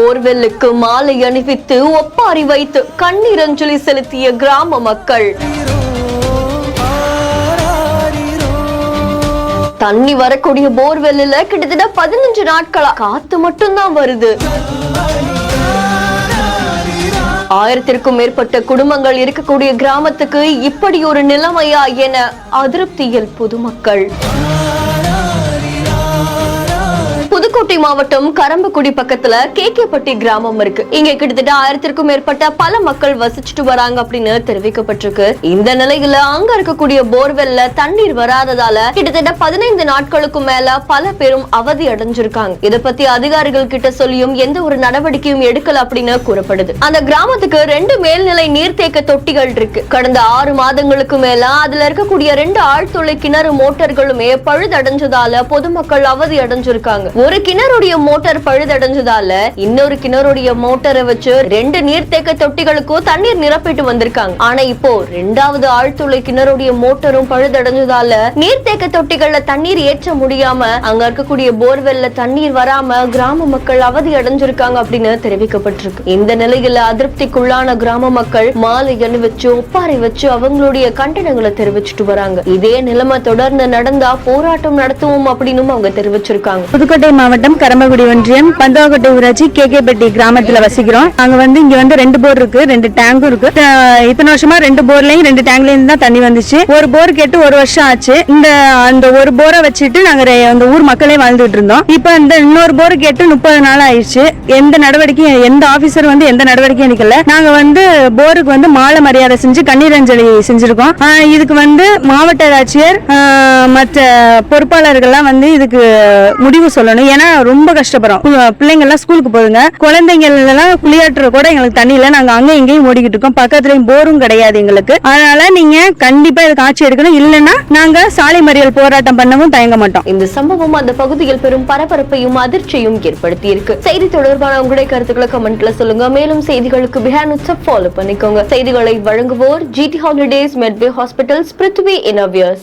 போர்வெல்லுக்கு மாலை அணிவித்து ஒப்பாரி வைத்து கண்ணீர் அஞ்சலி செலுத்திய கிராம மக்கள். தண்ணி வரக்கூடிய போர்வெல்ல கிட்டத்தட்ட 15 நாட்களா காத்து மட்டும்தான் வருது. 1000க்கும் மேற்பட்ட குடும்பங்கள் இருக்கக்கூடிய கிராமத்துக்கு இப்படி ஒரு நிலைமையா என அதிருப்தியில் பொதுமக்கள். புதுக்கோட்டை மாவட்டம் கரம்பக்குடி பக்கத்துல கேகேப்பட்டி கிராமம் இருக்கு. இங்க கிட்டத்தட்ட 1000க்கும் மேற்பட்ட பல மக்கள் வசிச்சுட்டு வராங்க அப்படின்னு தெரிவிக்கப்பட்டிருக்கு. இந்த நிலையில அங்க இருக்கக்கூடிய போர்வெல்ல தண்ணீர் வராததால கிட்டத்தட்ட 15 நாட்களுக்கு மேல பல பேரும் அவதி அடைஞ்சிருக்காங்க. இத பத்தி அதிகாரிகள் கிட்ட சொல்லியும் எந்த ஒரு நடவடிக்கையும் எடுக்கல அப்படின்னு கூறப்படுது. அந்த கிராமத்துக்கு 2 மேல்நிலை நீர்த்தேக்க தொட்டிகள் இருக்கு. கடந்த 6 மாதங்களுக்கு மேல அதுல இருக்கக்கூடிய 2 ஆழ்துளை கிணறு மோட்டார்களுமே பழுதடைஞ்சதால பொதுமக்கள் அவதி அடைஞ்சிருக்காங்க. ஒரு கிணறுடைய மோட்டார் பழுதடைஞ்சதால இன்னொரு கிணறுடைய மோட்டாரை வச்சு 2 நீர்த்தேக்க தொட்டிகளுக்கும் தண்ணீர் நிரப்பிட்டு வந்திருக்காங்க. ஆனா இப்போ 2வது ஆழ்துளை கிணறுடைய மோட்டரும் பழுதடைஞ்சதால நீர்த்தேக்க தொட்டிகள்ல தண்ணீர் ஏற்ற முடியாம அங்க இருக்கக்கூடிய போர்வெல்ல தண்ணீர் வராம கிராம மக்கள் அவதி அடைஞ்சிருக்காங்க அப்படின்னு தெரிவிக்கப்பட்டிருக்கு. இந்த நிலையில அதிருப்திக்குள்ளான கிராம மக்கள் மாலை அணிவிச்சு ஒப்பாரி வச்சு அவங்களுடைய கண்டனங்களை தெரிவிச்சுட்டு வராங்க. இதே நிலைமை தொடர்ந்து நடந்தா போராட்டம் நடத்துவோம் அப்படின்னு அவங்க தெரிவிச்சிருக்காங்க. புதுக்கோட்டை மாவட்டம் கரம்பக்குடி ஒன்றியம் பந்தவாக்கோட்டை ஊராட்சி கேகேப்பட்டி கிராமத்துல வசிக்கிறோம். அங்க இங்க 2 போர் இருக்கு, 2 டேங்கும் இருக்கு. இத்தனை வருஷமா 2 போர்லயும் 2 டேங்க்லயும் தான் தண்ணி வந்துச்சு. ஒரு போர் கேட்டு 1 வருஷம் ஆச்சு. அந்த ஒரு போரை வச்சுட்டு நாங்க அந்த ஊர் மக்களே வாழ்ந்துட்டு இருந்தோம். இப்ப இந்த இன்னொரு போர் கேட்டு 30 நாள் ஆயிடுச்சு. எந்த நடவடிக்கையும் எந்த ஆபீசர் எந்த நடவடிக்கையும் எடுக்கல. நாங்க போருக்கு மாலை மரியாதை செஞ்சு கண்ணீர் அஞ்சலி செஞ்சிருக்கோம். இதுக்கு மாவட்ட ஆட்சியர் மற்ற பொறுப்பாளர்கள்லாம் இதுக்கு முடிவு சொல்லணும். ஏன்னா ரொம்ப கஷ்டப்படுறோம். பிள்ளைங்க எல்லாம் ஸ்கூலுக்கு போதுங்க. குழந்தைங்க எல்லாம் குளியாட்டுற கூட எங்களுக்கு தண்ணி இல்ல. நாங்க அங்க இங்கேயும் ஓடிக்கிட்டு இருக்கோம். பக்கத்துலயும் போரும் கிடையாது எங்களுக்கு. அதனால நீங்க கண்டிப்பா இதுக்கு ஆட்சி எடுக்கணும். இல்லைன்னா நாங்க சாலை மறியல் போராட்டம் பண்ணவும் தயங்க மாட்டோம். இந்த சம்பவம் அந்த பகுதியில் பெரும் பரபரப்பையும் அதிர்ச்சியும் ஏற்படுத்தி இருக்கு. செய்தி தொடர்பான உங்களுடைய கருத்துக்களை கமெண்ட்ல சொல்லுங்க. மேலும் செய்திகளுக்கு பிஹேண்ட் ஃபாலோ பண்ணிக்கோங்க. செய்திகளை வழங்குவோர் GT Holidays, Medway Hospitals, Prithvi Innoviers.